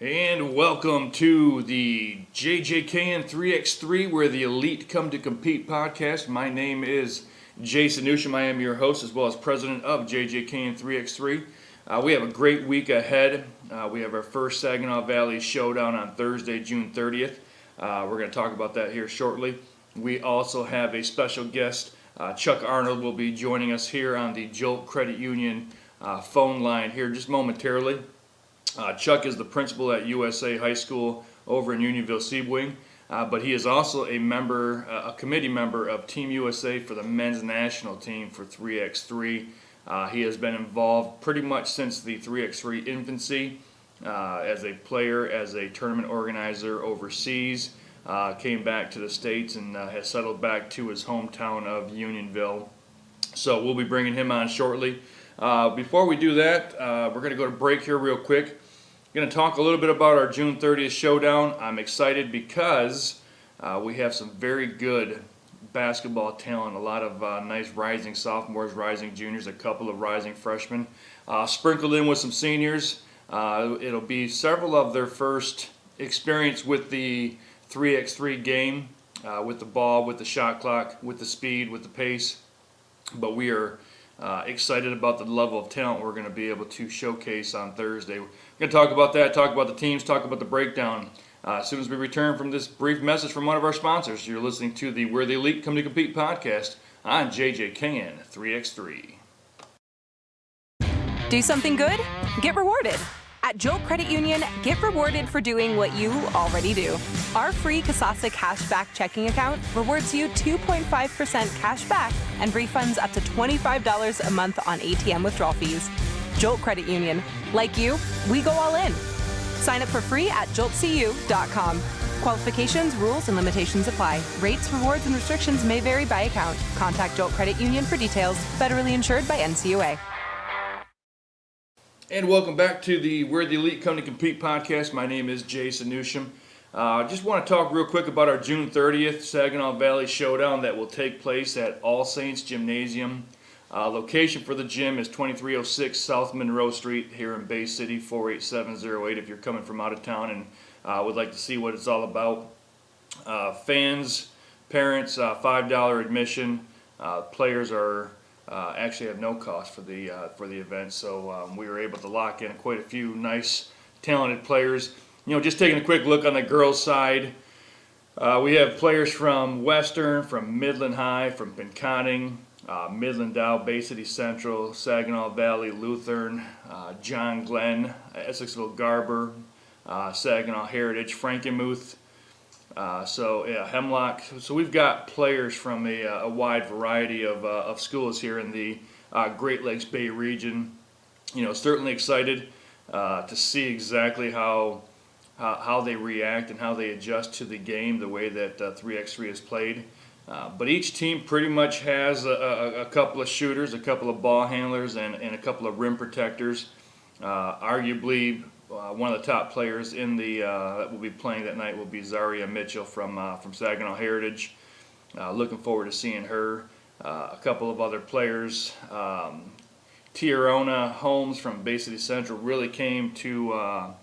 And welcome to the JJKN 3x3, where the elite come to compete podcast. My name is Jason Newsham. I am your host as well as president of JJKN 3x3. We have a great week ahead. We have our first Saginaw Valley Showdown on Thursday, June 30th. We're going to talk about that here shortly. We also have a special guest. Chuck Arnold will be joining us here on the Jolt Credit Union phone line here just momentarily. Chuck is the principal at USA High School over in Unionville Seaboing, but he is also a committee member of Team USA for the men's national team for 3x3. He has been involved pretty much since the 3x3 infancy as a player, as a tournament organizer overseas, came back to the States and has settled back to his hometown of Unionville. So we'll be bringing him on shortly. Before we do that, we're going to go to break here real quick. Going to talk a little bit about our June 30th showdown. I'm excited because we have some very good basketball talent, a lot of nice rising sophomores, rising juniors, a couple of rising freshmen, sprinkled in with some seniors. It'll be several of their first experience with the 3x3 game, with the ball, with the shot clock, with the speed, with the pace. But we are excited about the level of talent we're going to be able to showcase on Thursday. We're going to talk about that, talk about the teams, talk about the breakdown. As soon as we return from this brief message from one of our sponsors, you're listening to the Where the Elite Come to Compete podcast on JJKN 3x3. Do something good? Get rewarded. At Jolt Credit Union, get rewarded for doing what you already do. Our free Kasasa Cashback checking account rewards you 2.5% cash back and refunds up to $25 a month on ATM withdrawal fees. Jolt Credit Union. Like you, we go all in. Sign up for free at joltcu.com. Qualifications, rules, and limitations apply. Rates, rewards, and restrictions may vary by account. Contact Jolt Credit Union for details. Federally insured by NCUA. And welcome back to the Where the Elite Come to Compete podcast. My name is Jason Newsham. I just want to talk real quick about our June 30th Saginaw Valley Showdown that will take place at All Saints Gymnasium. Location for the gym is 2306 South Monroe Street here in Bay City, 48708 if you're coming from out of town and would like to see what it's all about. Fans, parents, $5 admission. Players are actually have no cost for the event, so we were able to lock in quite a few nice, talented players. Just taking a quick look on the girls' side, we have players from Western, from Midland High, from Pinconning, Midland Dow, Bay City Central, Saginaw Valley, Lutheran, John Glenn, Essexville Garber, Saginaw Heritage, Frankenmuth. Hemlock. So we've got players from a wide variety of schools here in the Great Lakes Bay region. Certainly excited to see exactly how they react and how they adjust to the game, the way that 3x3 is played. But each team pretty much has a couple of shooters, a couple of ball handlers, and a couple of rim protectors. Arguably, one of the top players in the that will be playing that night will be Zaria Mitchell from Saginaw Heritage. Looking forward to seeing her. A couple of other players. Tiarona Holmes from Bay City Central really came to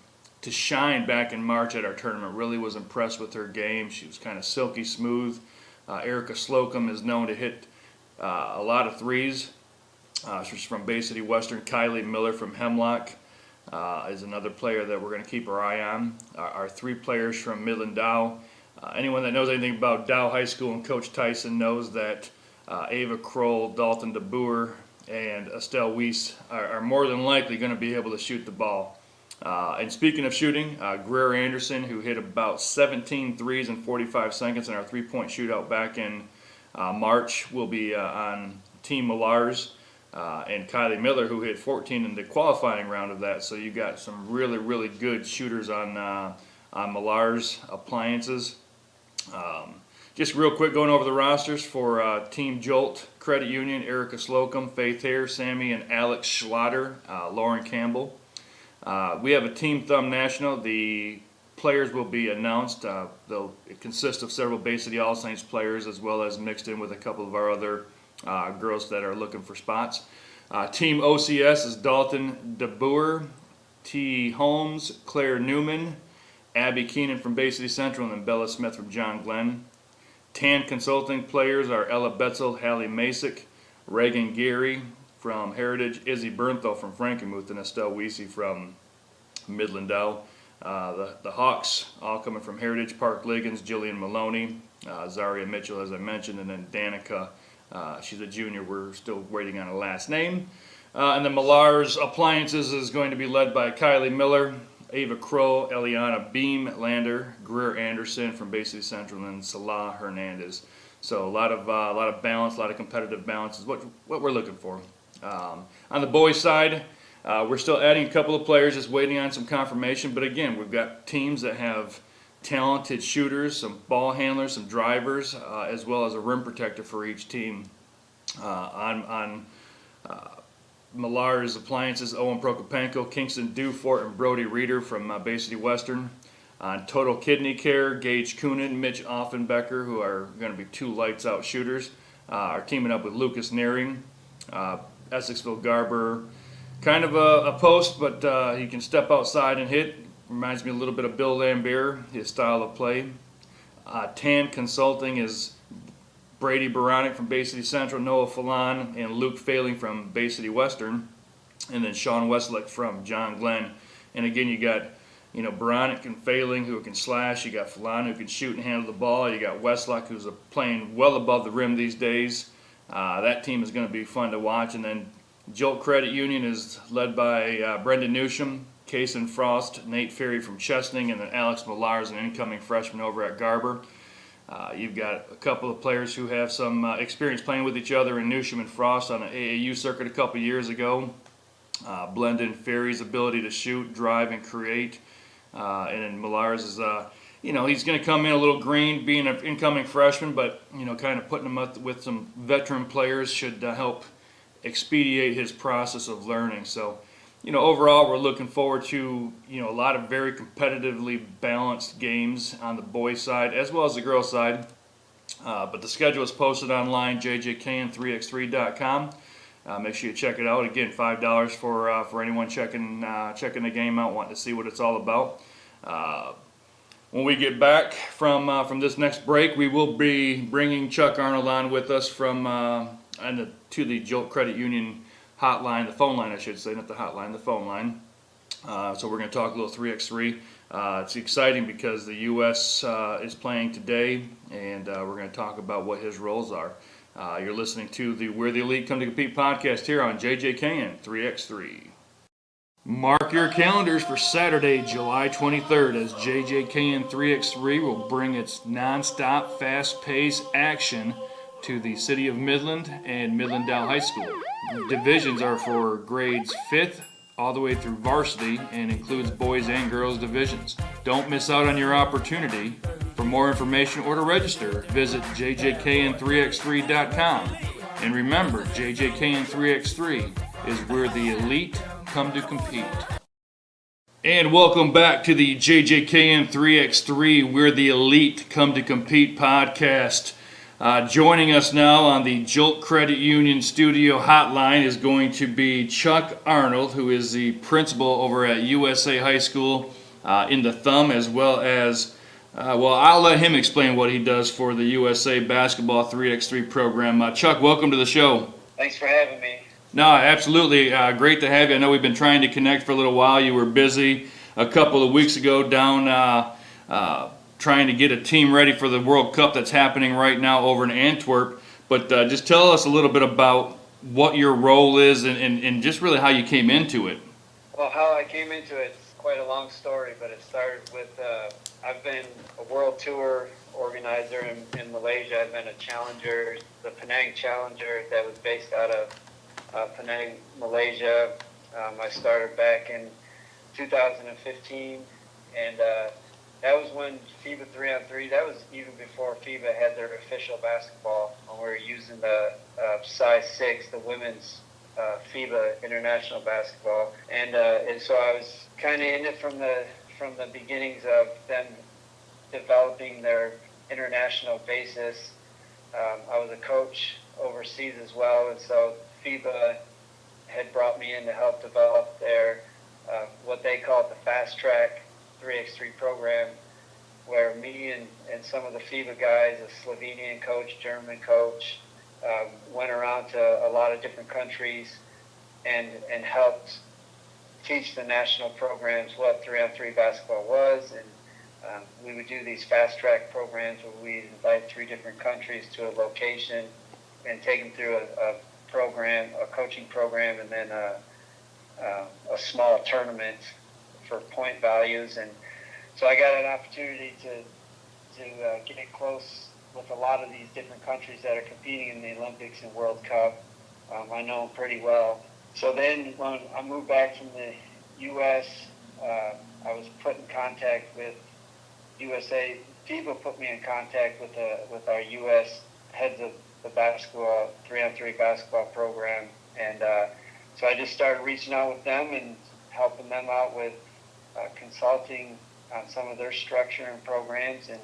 shine back in March at our tournament. Really was impressed with her game. She was kind of silky smooth. Erica Slocum is known to hit a lot of threes. She's from Bay City Western. Kylie Miller from Hemlock is another player that we're going to keep our eye on. Our three players from Midland Dow. Anyone that knows anything about Dow High School and Coach Tyson knows that Ava Kroll, Dalton DeBoer, and Estelle Weiss are more than likely going to be able to shoot the ball. And speaking of shooting, Greer Anderson, who hit about 17 threes in 45 seconds in our three-point shootout back in March, will be on Team Millars. And Kylie Miller, who hit 14 in the qualifying round of that. So you got some really, really good shooters on Millar's appliances. Just real quick, going over the rosters for Team Jolt Credit Union: Erica Slocum, Faith Hare, Sammy and Alex Schlatter, Lauren Campbell. We have a Team Thumb National. The players will be announced. They'll consist of several Bay City All Saints players, as well as mixed in with a couple of our other girls that are looking for spots. Team OCS is Dalton DeBoer, T. Holmes, Claire Newman, Abby Keenan from Bay City Central, and then Bella Smith from John Glenn. TAN Consulting players are Ella Betzel, Hallie Masick, Reagan Geary from Heritage, Izzy Bernthal from Frankenmuth, and Estelle Weesey from Midland Dell. The Hawks, all coming from Heritage, Park Liggins, Jillian Maloney, Zaria Mitchell, as I mentioned, and then Danica. She's a junior. We're still waiting on a last name. And then Millar's Appliances is going to be led by Kylie Miller, Ava Crow, Eliana Beamlander, Greer Anderson from Bay City Central, and Salah Hernandez. So a lot of balance, a lot of competitive balance is what we're looking for. On the boys' side, we're still adding a couple of players, just waiting on some confirmation. But again, we've got teams that have talented shooters, some ball handlers, some drivers, as well as a rim protector for each team. On Millar's Appliances, Owen Prokopenko, Kingston Dufort, and Brody Reeder from Bay City Western. On Total Kidney Care, Gage Coonan, Mitch Offenbecker, who are going to be two lights-out shooters, are teaming up with Lucas Nearing. Essexville Garber, kind of a post, but he can step outside and hit. Reminds me a little bit of Bill Lambert, his style of play. TAN Consulting is Brady Baronic from Bay City Central, Noah Falon, and Luke Failing from Bay City Western, and then Sean Westlick from John Glenn. And again, you got Baronic and Failing who can slash. You got Falon who can shoot and handle the ball. You got Westlock who's playing well above the rim these days. That team is going to be fun to watch. And then Jolt Credit Union is led by Brendan Newsham, Kason Frost, Nate Ferry from Chesning, and then Alex Millar is an incoming freshman over at Garber. You've got a couple of players who have some experience playing with each other in Newsham and Frost on an AAU circuit a couple years ago. Blend in Ferry's ability to shoot, drive, and create. And then Millar's is, he's going to come in a little green being an incoming freshman, but, kind of putting him up with some veteran players should help expedite his process of learning. So, overall, we're looking forward to, a lot of very competitively balanced games on the boys' side as well as the girls' side. But the schedule is posted online, jjkn3x3.com. Make sure you check it out. Again, $5 for anyone checking the game out, wanting to see what it's all about. When we get back from this next break, we will be bringing Chuck Arnold on with us to the Jolt Credit Union hotline, the phone line, I should say, not the hotline, the phone line. So we're going to talk a little 3x3. It's exciting because the U.S. Is playing today, and we're going to talk about what his roles are. You're listening to the Where the Elite Come to Compete podcast here on JJKN 3x3. Mark your calendars for Saturday, July 23rd, as JJKN 3x3 will bring its nonstop, fast-paced action to the city of Midland and Midland Dow High School. Divisions are for grades 5th all the way through varsity and includes boys and girls divisions. Don't miss out on your opportunity. For more information or to register, visit jjkn3x3.com. And remember, JJKN3x3 is where the elite come to compete. And welcome back to the JJKN3x3 Where the Elite Come to Compete podcast. Joining us now on the Jolt Credit Union studio hotline is going to be Chuck Arnold, who is the principal over at USA High School in the Thumb, as well as, I'll let him explain what he does for the USA Basketball 3x3 program. Chuck, welcome to the show. Thanks for having me. No, absolutely. Great to have you. I know we've been trying to connect for a little while. You were busy a couple of weeks ago down trying to get a team ready for the World Cup that's happening right now over in Antwerp. But just tell us a little bit about what your role is and just really how you came into it. Well, how I came into it is quite a long story, but it started with I've been a world tour organizer in Malaysia. I've been a challenger, the Penang Challenger that was based out of Penang, Malaysia. I started back in 2015, and that was when FIBA 3-on-3, that was even before FIBA had their official basketball, when we were using the size 6, the women's FIBA international basketball. And so I was kind of in it from the beginnings of them developing their international basis. I was a coach overseas as well, and so FIBA had brought me in to help develop their what they call the fast track 3x3 program, where me and some of the FIBA guys, a Slovenian coach, German coach, went around to a lot of different countries and helped teach the national programs what 3-on-3 basketball was. And we would do these fast track programs where we'd invite 3 different countries to a location and take them through a program, a coaching program, and then a small tournament for point values. And so I got an opportunity to get close with a lot of these different countries that are competing in the Olympics and World Cup. I know them pretty well. So then when I moved back from the U.S., I was put in contact with USA. FIBA put me in contact with our U.S. heads of the basketball, 3-on-3 basketball program. And so I just started reaching out with them and helping them out with consulting on some of their structure and programs, and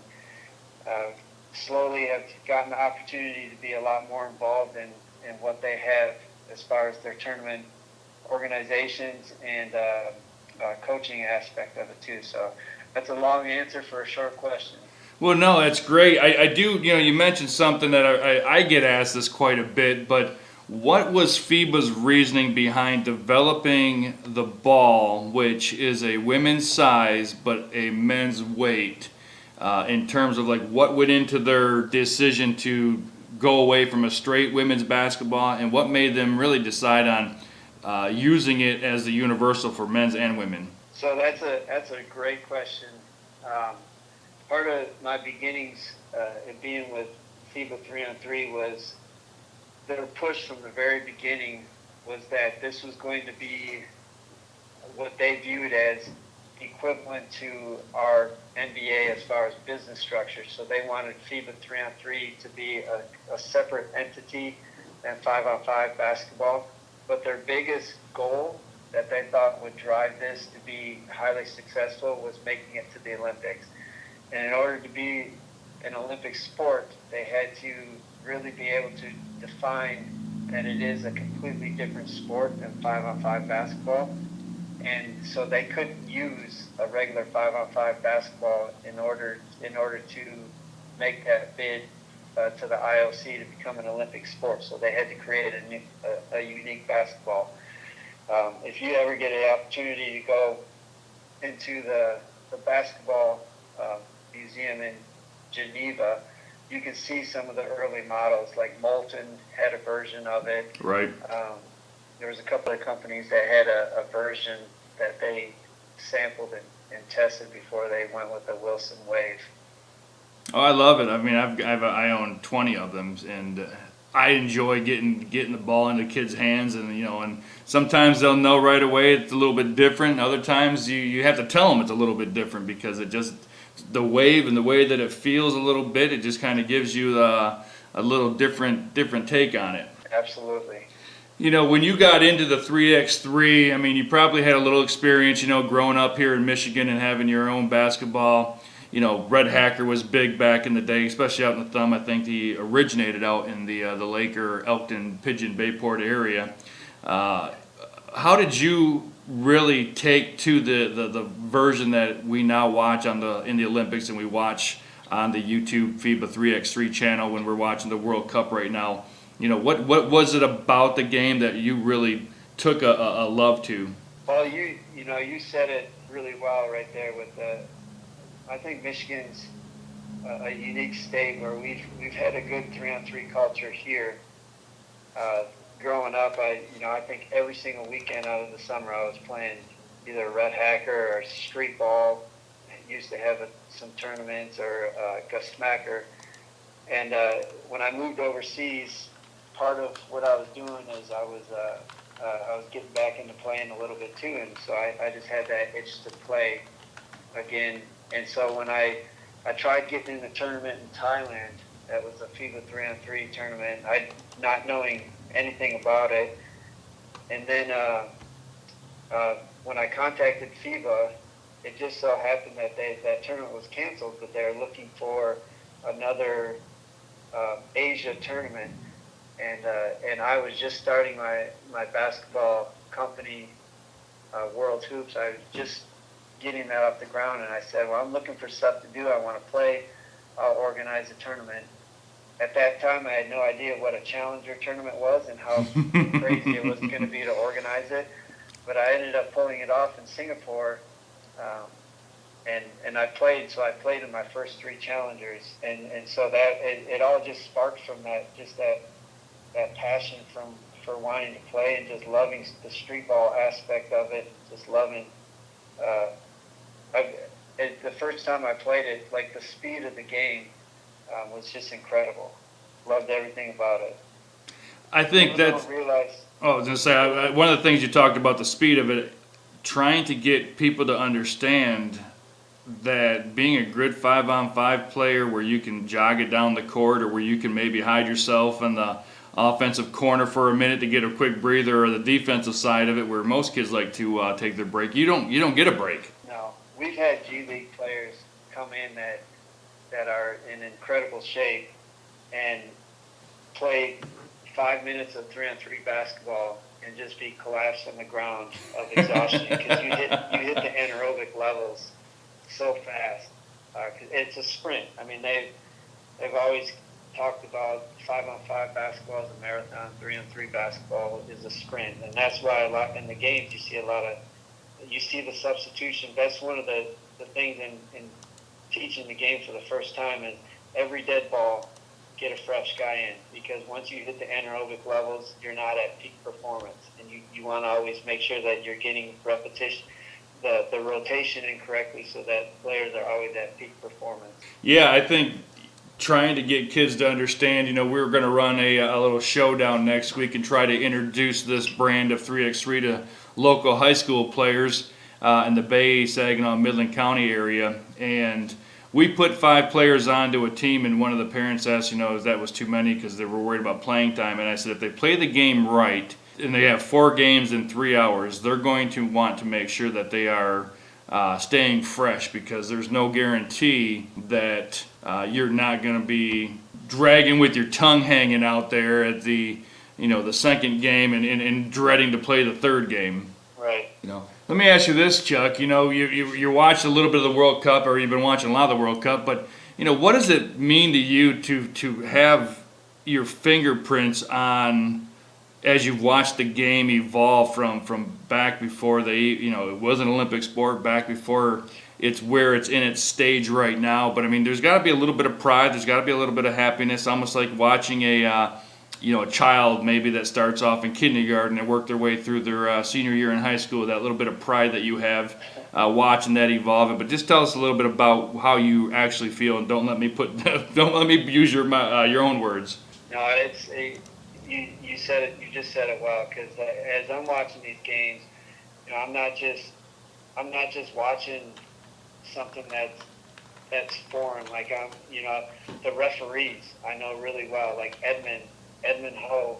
slowly have gotten the opportunity to be a lot more involved in what they have as far as their tournament organizations and coaching aspect of it too. So that's a long answer for a short question. Well, no, that's great. I do, you mentioned something that I get asked this quite a bit, but what was FIBA's reasoning behind developing the ball, which is a women's size but a men's weight, in terms of like what went into their decision to go away from a straight women's basketball, and what made them really decide on using it as the universal for men's and women? So that's a great question. Part of my beginnings in being with FIBA 3-on-3 was their push from the very beginning was that this was going to be what they viewed as equivalent to our NBA as far as business structure. So they wanted FIBA 3-on-3 to be a separate entity than 5-on-5 basketball. But their biggest goal that they thought would drive this to be highly successful was making it to the Olympics. And in order to be an Olympic sport, they had to really be able to define that it is a completely different sport than 5-on-5 basketball. And so they couldn't use a regular 5-on-5 basketball in order to make that bid to the IOC to become an Olympic sport. So they had to create a unique basketball. If you ever get an opportunity to go into the basketball museum in Geneva, you can see some of the early models, like Molten had a version of it. Right. There was a couple of companies that had a version that they sampled and tested before they went with the Wilson Wave. Oh, I love it. I mean, I own 20 of them, and I enjoy getting the ball into kids' hands, and and sometimes they'll know right away it's a little bit different. Other times you have to tell them it's a little bit different, because it just, the wave and the way that it feels a little bit, it just kind of gives you a little different take on it. Absolutely. When you got into the 3x3, I mean, you probably had a little experience, growing up here in Michigan and having your own basketball. Red Hacker was big back in the day, especially out in the Thumb. I think he originated out in the Laker, Elkton, Pigeon, Bayport area. How did you really take to the version that we now watch in the Olympics, and we watch on the YouTube FIBA 3x3 channel when we're watching the World Cup right now? What was it about the game that you really took a love to? Well, you said it really well right there with I think Michigan's a unique state where we've had a good 3-on-3 culture here. Growing up, I think every single weekend out of the summer I was playing either Red Hacker or street ball. I used to have some tournaments or Gus Smacker. And when I moved overseas, part of what I was doing is I was getting back into playing a little bit too, and so I just had that itch to play again. And so when I tried getting in a tournament in Thailand, that was a FIBA 3-on-3 tournament, not knowing anything about it. And then when I contacted FIBA, it just so happened that that tournament was canceled, but they were looking for another Asia tournament. And I was just starting my basketball company World Hoops. I was just getting that off the ground, and I said, well, I'm looking for stuff to do. I want to play. I'll organize a tournament. At that time, I had no idea what a challenger tournament was and how crazy it was going to be to organize it. But I ended up pulling it off in Singapore, and I played. So I played in my first 3 challengers, and so that it all just sparked from that, just that passion for wanting to play and just loving the street ball aspect of it, just loving. The first time I played it, like the speed of the game was just incredible. Loved everything about it. I think that's. I was going to say, one of the things you talked about, the speed of it, trying to get people to understand that being a good 5-on-5 player where you can jog it down the court or where you can maybe hide yourself in the offensive corner for a minute to get a quick breather, or the defensive side of it where most kids like to take their break. You don't get a break. No. We've had G League players come in that are in incredible shape and play 5 minutes of 3-on-3 basketball and just be collapsed on the ground of exhaustion because you hit the anaerobic levels so fast. It's a sprint. I mean, they've always talked about 5-on-5 basketball is a marathon, 3-on-3 basketball is a sprint, and that's why a lot in the games you see the substitution. That's one of the things in teaching the game for the first time is every dead ball, get a fresh guy in, because once you hit the anaerobic levels, you're not at peak performance, and you want to always make sure that you're getting repetition, the rotation in correctly, so that players are always at peak performance. Yeah, I think trying to get kids to understand, we're going to run a little showdown next week and try to introduce this brand of 3x3 to local high school players in the Bay, Saginaw, Midland County area, and we put 5 players onto a team, and one of the parents asked, if that was too many because they were worried about playing time. And I said, if they play the game right, and they have 4 games in 3 hours, they're going to want to make sure that they are staying fresh, because there's no guarantee that you're not going to be dragging with your tongue hanging out there at the second game and dreading to play the third game. Right. Let me ask you this, Chuck. You watched a little bit of the World Cup, or you've been watching a lot of the World Cup, but what does it mean to you to have your fingerprints on, as you've watched the game evolve from back before it was an Olympic sport, back before it's where it's in its stage right now? But I mean, there's got to be a little bit of pride. There's got to be a little bit of happiness, almost like watching a child maybe that starts off in kindergarten and work their way through their senior year in high school. That little bit of pride that you have watching that evolve. But just tell us a little bit about how you actually feel, and don't let me use your own words. No, you said it. You just said it well. Because as I'm watching these games, I'm not just watching something that's foreign. Like the referees I know really well. Like Edmund Ho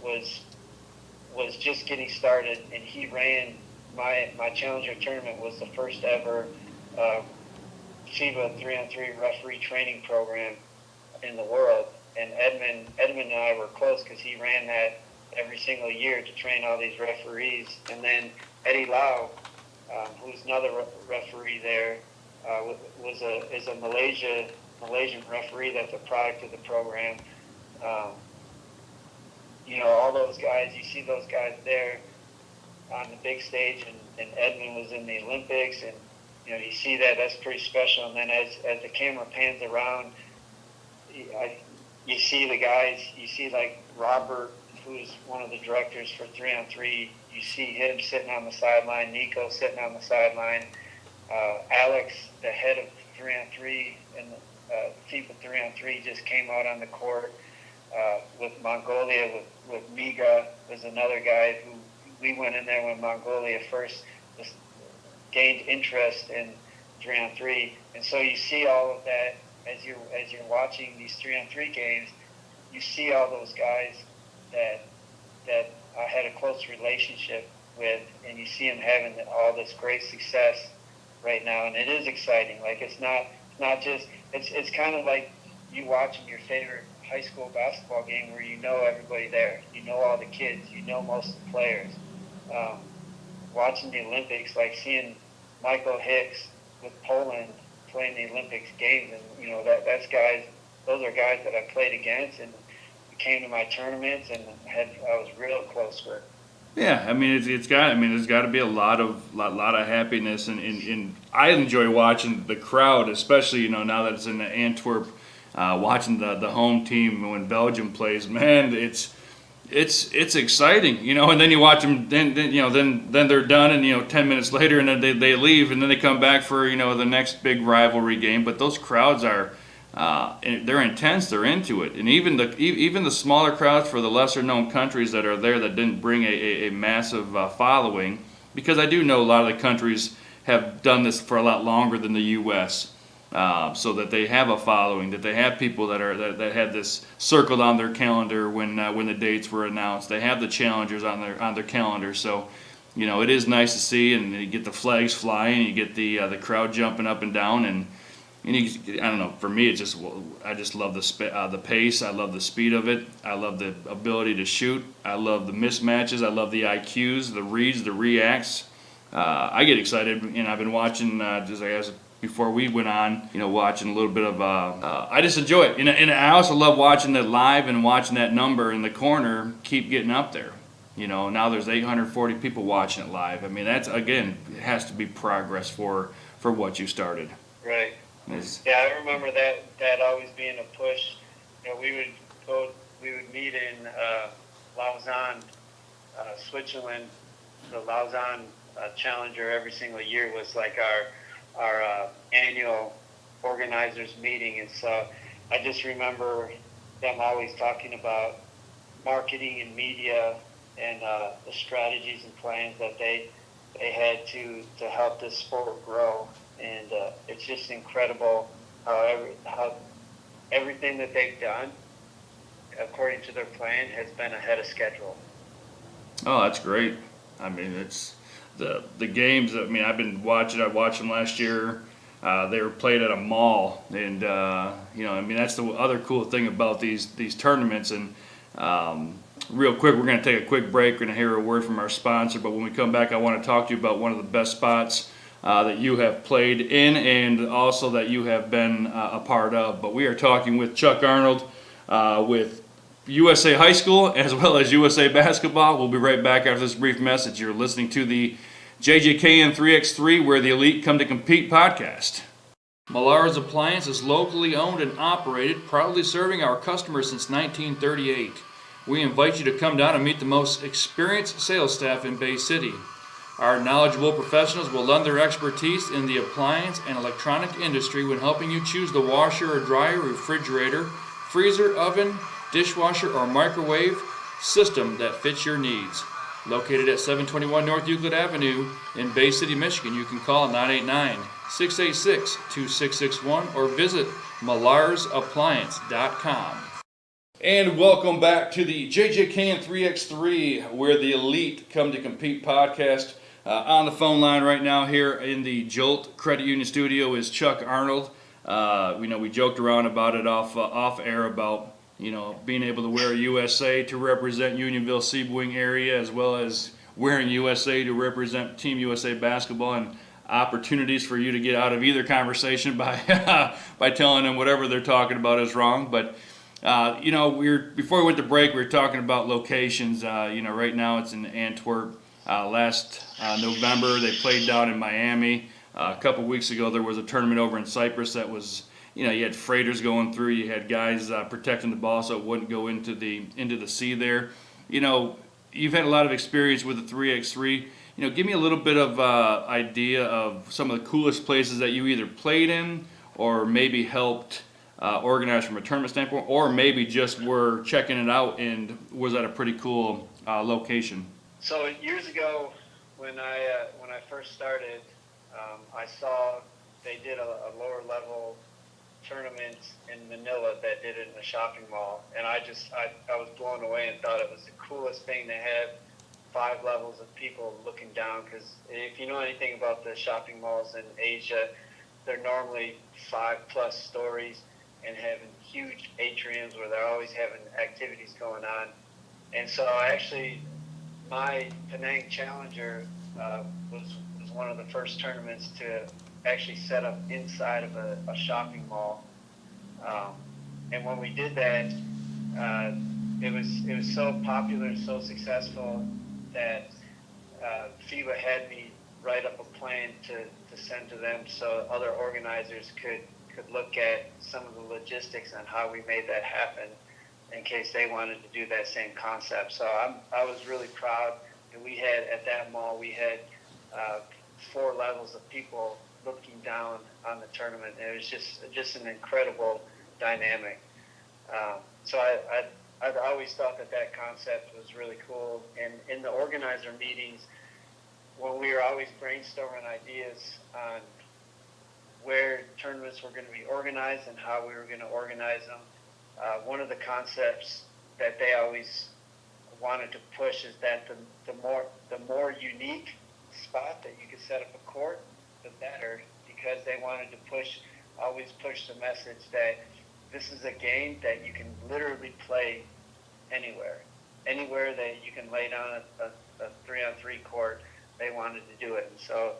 was just getting started, and he ran my challenger tournament. Was the first ever FIBA 3-on-3 referee training program in the world. And Edmund and I were close because he ran that every single year to train all these referees. And then Eddie Lau, who's another referee there, is a Malaysian referee that's a product of the program. All those guys, you see those guys there on the big stage, and Edmund was in the Olympics, and you see that's pretty special. And then as the camera pans around, you see the guys, you see like Robert, who's one of the directors for 3-on-3, you see him sitting on the sideline, Nico sitting on the sideline, Alex, the head of 3-on-3 and FIBA 3-on-3, just came out on the court with Mongolia, with Miga was another guy who we went in there when Mongolia first gained interest in 3-on-3, and so you see all of that as you're watching these 3-on-3 games. You see all those guys that I had a close relationship with, and you see them having all this great success right now, and it is exciting. Like it's not just it's kind of like you watching your favorite high school basketball game where you know everybody there, you know all the kids, you know most of the players. watching the Olympics, like seeing Michael Hicks with Poland playing the Olympics games, and those are guys that I played against and came to my tournaments, and I was real close with. Yeah, I mean there's got to be a lot of happiness, and I enjoy watching the crowd, especially now that it's in Antwerp, watching the home team when Belgium plays. Man, it's exciting, and then you watch them, then they're done, and 10 minutes later, and then they leave, and then they come back for the next big rivalry game. But those crowds are they're intense, they're into it, and even the smaller crowds for the lesser known countries that are there that didn't bring a massive following, because I do know a lot of the countries have done this for a lot longer than the U.S. So that they have a following, that they have people that had this circled on their calendar when the dates were announced. They have the challengers on their calendar. So, it is nice to see, and you get the flags flying, you get the crowd jumping up and down, and I don't know. For me, I just love the pace. I love the speed of it. I love the ability to shoot. I love the mismatches. I love the IQs, the reads, the reacts. I get excited, and I've been watching just as before we went on, watching a little bit of. I just enjoy it, and I also love watching it live and watching that number in the corner keep getting up there. Now there's 840 people watching it live. I mean, that's, again, it has to be progress for what you started. Right. Yeah, I remember that always being a push. We would meet in Lausanne, Switzerland. The Lausanne Challenger every single year was like our annual organizers meeting, and so I just remember them always talking about marketing and media and the strategies and plans that they had to help this sport grow. And it's just incredible how everything that they've done, according to their plan, has been ahead of schedule. Oh, that's great. I mean, it's the games. I mean, I've been watching. I watched them last year. They were played at a mall, and that's the other cool thing about these tournaments. And real quick, we're going to take a quick break. We're going to hear a word from our sponsor. But when we come back, I want to talk to you about one of the best spots that you have played in, and also that you have been a part of. But we are talking with Chuck Arnold with USA High School as well as USA Basketball. We'll be right back after this brief message. You're listening to the JJKN 3x3 Where the Elite Come to Compete podcast. Millar's Appliance is locally owned and operated, proudly serving our customers since 1938. We invite you to come down and meet the most experienced sales staff in Bay City. Our knowledgeable professionals will lend their expertise in the appliance and electronic industry when helping you choose the washer or dryer, refrigerator, freezer, oven, dishwasher, or microwave system that fits your needs. Located at 721 North Euclid Avenue in Bay City, Michigan, you can call 989-686-2661 or visit MillarsAppliance.com. And welcome back to the JJKN 3x3 Where the Elite Come to Compete podcast. On the phone line right now here in the Jolt Credit Union studio is Chuck Arnold. We joked around about it off air about being able to wear USA to represent Unionville Seaboing area, as well as wearing USA to represent Team USA Basketball, and opportunities for you to get out of either conversation by by telling them whatever they're talking about is wrong. But before we went to break, we were talking about locations. Right now it's in Antwerp. Last November they played down in Miami. A couple weeks ago there was a tournament over in Cyprus that was, you had freighters going through. You had guys protecting the ball so it wouldn't go into the sea there. You've had a lot of experience with the 3x3. Give me a little bit of idea of some of the coolest places that you either played in or maybe helped organize from a tournament standpoint, or maybe just were checking it out and was at a pretty cool location. So years ago, when I first started, I saw they did a lower level tournament in Manila that did it in a shopping mall, and I was blown away and thought it was the coolest thing to have 5 levels of people looking down, because if you know anything about the shopping malls in Asia, they're normally 5+ stories and having huge atriums where they're always having activities going on. And so my Penang Challenger was one of the first tournaments to actually set up inside of a shopping mall. And when we did that, it was so popular, so successful that FIBA had me write up a plan to send to them so other organizers could look at some of the logistics on how we made that happen in case they wanted to do that same concept. So I was really proud that we had, at that mall, we had 4 levels of people looking down on the tournament. And it was just an incredible dynamic. So I've always thought that concept was really cool. And in the organizer meetings, when we were always brainstorming ideas on where tournaments were going to be organized and how we were going to organize them, one of the concepts that they always wanted to push is that the more unique spot that you could set up a court, the better, because they wanted to always push the message that this is a game that you can literally play anywhere that you can lay down a 3-on-3 court. They wanted to do it. And so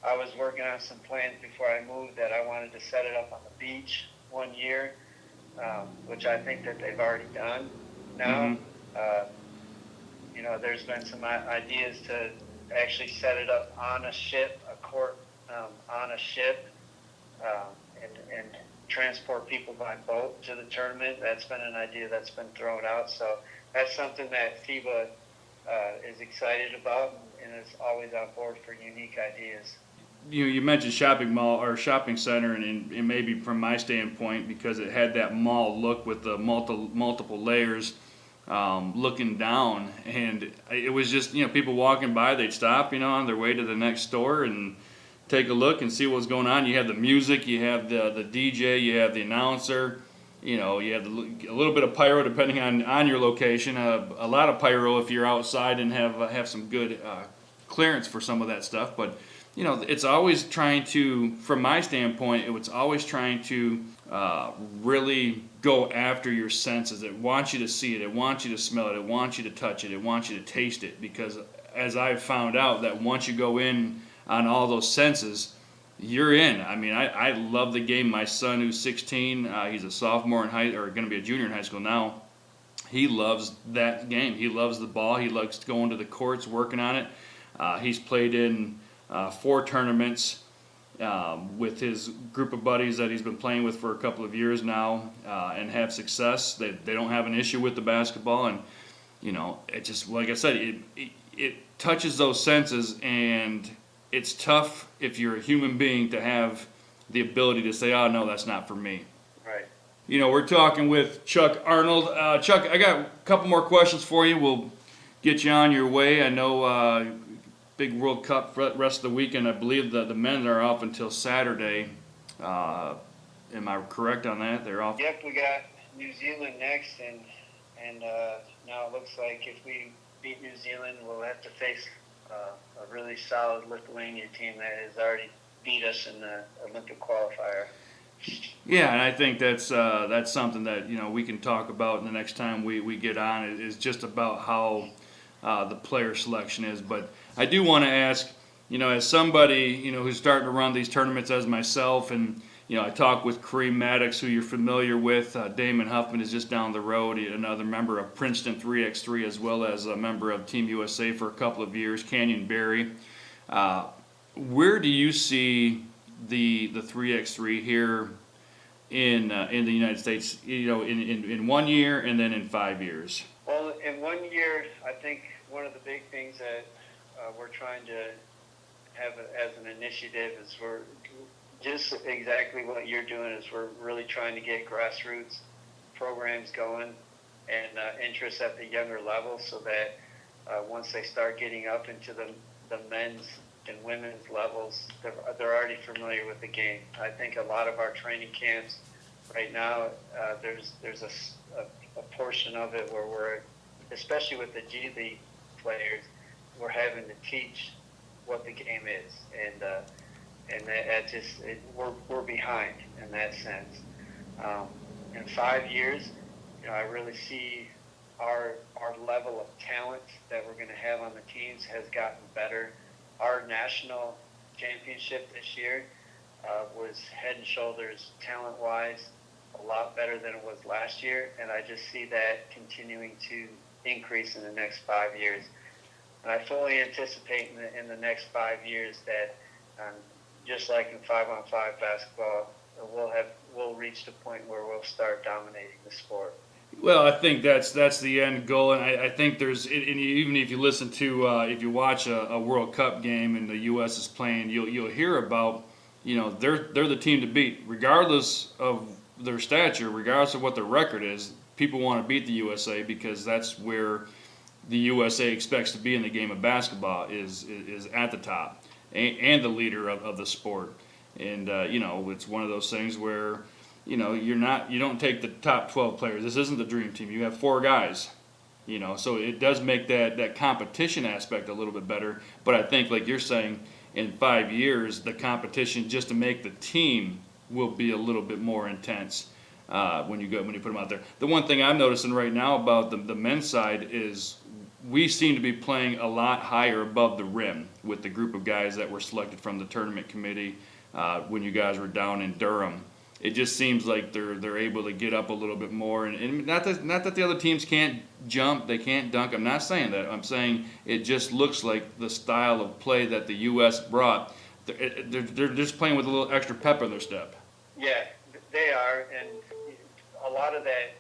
I was working on some plans before I moved that I wanted to set it up on the beach one year, which I think that they've already done now. There's been some ideas to actually set it up on a ship, a court on a ship, and transport people by boat to the tournament. That's been an idea that's been thrown out. So that's something that FIBA is excited about and is always on board for unique ideas. You mentioned shopping mall or shopping center, and maybe from my standpoint, because it had that mall look with the multiple layers, looking down, and it was just, people walking by, they'd stop, on their way to the next store and take a look and see what's going on. You have the music, you have the DJ, you have the announcer, you have a little bit of pyro depending on your location, a lot of pyro if you're outside and have some good clearance for some of that stuff. But it's always trying to, from my standpoint, it was always trying to really go after your senses. It wants you to see it, it wants you to smell it, it wants you to touch it, it wants you to taste it, because as I've found out, that once you go in on all those senses, you're in. I mean, I love the game. My son, who's 16, he's a sophomore or going to be a junior in high school now. He loves that game. He loves the ball. He loves going to the courts, working on it. He's played in 4 tournaments with his group of buddies that he's been playing with for a couple of years now, and have success. They don't have an issue with the basketball, and it just, like I said, it touches those senses, and it's tough if you're a human being to have the ability to say, oh, no, that's not for me. Right. We're talking with Chuck Arnold. Chuck, I got a couple more questions for you. We'll get you on your way. I know big World Cup rest of the weekend. I believe the men are off until Saturday. Am I correct on that? They're off? Yep, we got New Zealand next, and now it looks like if we beat New Zealand, we'll have to face a really solid Lithuania team that has already beat us in the Olympic qualifier. Yeah, and I think that's something that we can talk about the next time we get on. Is just about how the player selection is. But I do want to ask, as somebody who's starting to run these tournaments as myself, and I talk with Kareem Maddox, who you're familiar with. Damon Huffman is just down the road, another member of Princeton 3x3, as well as a member of Team USA for a couple of years, Canyon Barry. Where do you see the 3x3 here in the United States, in 1 year and then in 5 years? Well, in 1 year, I think one of the big things that we're trying to have as an initiative is we're just exactly what you're doing, is we're really trying to get grassroots programs going and interest at the younger levels, so that once they start getting up into the men's and women's levels, they're already familiar with the game. I think a lot of our training camps right now, there's a portion of it where we're, especially with the G League players, we're having to teach what the game is, and that just we're behind in that sense. In 5 years, I really see our level of talent that we're going to have on the teams has gotten better. our national championship this year was head and shoulders talent-wise a lot better than it was last year, and I just see that continuing to increase in the next 5 years. And I fully anticipate in the next 5 years that just like in 5-on-5 basketball, we'll reach the point where we'll start dominating the sport. Well, I think that's the end goal, and I think there's, and even if you listen to, if you watch a World Cup game and the U.S. is playing, you'll hear about, they're the team to beat, regardless of their stature, regardless of what their record is. People want to beat the USA because that's where the USA expects to be in the game of basketball, is at the top and the leader of the sport. And it's one of those things where you don't take the top 12 players. This isn't the dream team. You have 4 guys, so it does make that competition aspect a little bit better. But I think, like you're saying, in 5 years, the competition just to make the team will be a little bit more intense when you put them out there. The one thing I'm noticing right now about the men's side is we seem to be playing a lot higher above the rim with the group of guys that were selected from the tournament committee when you guys were down in Durham. It just seems like they're able to get up a little bit more, and not that the other teams can't jump, they can't dunk. I'm not saying that. I'm saying it just looks like the style of play that the U.S. brought. They're just playing with a little extra pep in their step. Yeah, they are, and a lot of that,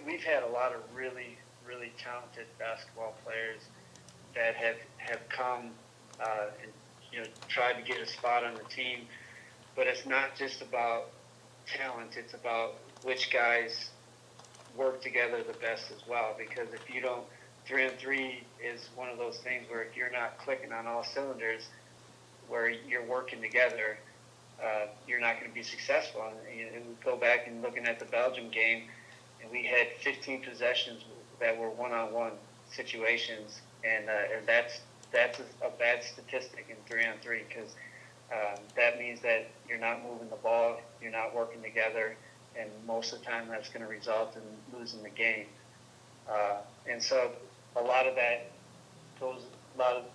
we've had a lot of really, really talented basketball players that have come and tried to get a spot on the team. But it's not just about talent, it's about which guys work together the best as well. Because if you don't, 3-on-3 is one of those things where if you're not clicking on all cylinders, where you're working together, you're not going to be successful. And we go back and looking at the Belgium game, and we had 15 possessions that were one-on-one situations, and that's a bad statistic in 3-on-3 because that means that you're not moving the ball, you're not working together, and most of the time that's going to result in losing the game. And so a lot of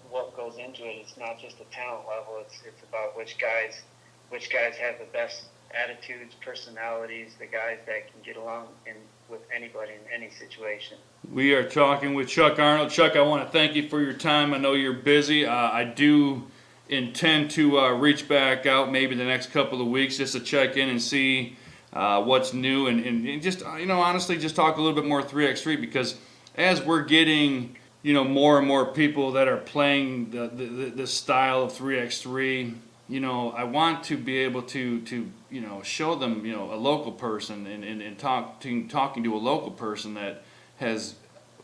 what goes into it, it's not just a talent level, it's about which guys have the best attitudes, personalities, the guys that can get along with anybody in any situation. We are talking with Chuck Arnold. Chuck, I want to thank you for your time. I know you're busy. I do intend to reach back out maybe the next couple of weeks just to check in and see what's new and just honestly just talk a little bit more 3x3, because as we're getting more and more people that are playing the style of 3x3, I want to be able to show them a local person and talking to a local person that has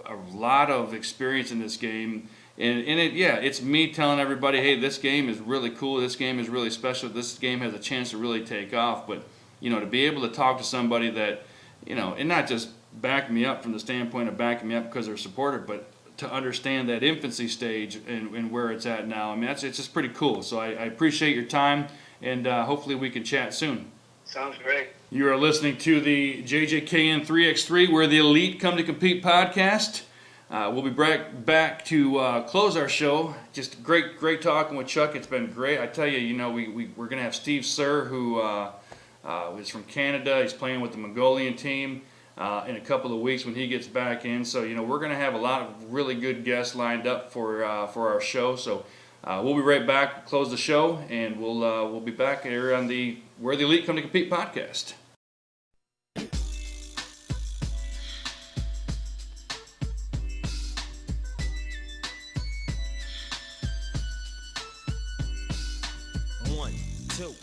a lot of experience in this game. And it's me telling everybody, hey, this game is really cool, this game is really special, this game has a chance to really take off. But, to be able to talk to somebody that, and not just back me up from the standpoint of backing me up because they're supportive, but to understand that infancy stage and where it's at now. I mean, it's just pretty cool. So I appreciate your time, and hopefully we can chat soon. Sounds great. You are listening to the JJKN 3x3, where the elite come to compete podcast. We'll be back to close our show. Just great talking with Chuck. It's been great. I tell you, we're going to have Steve Sir, who is from Canada. He's playing with the Mongolian team in a couple of weeks when he gets back in. So, we're going to have a lot of really good guests lined up for our show. So we'll be right back, close the show, and we'll be back here on the Where the Elite Come to Compete podcast.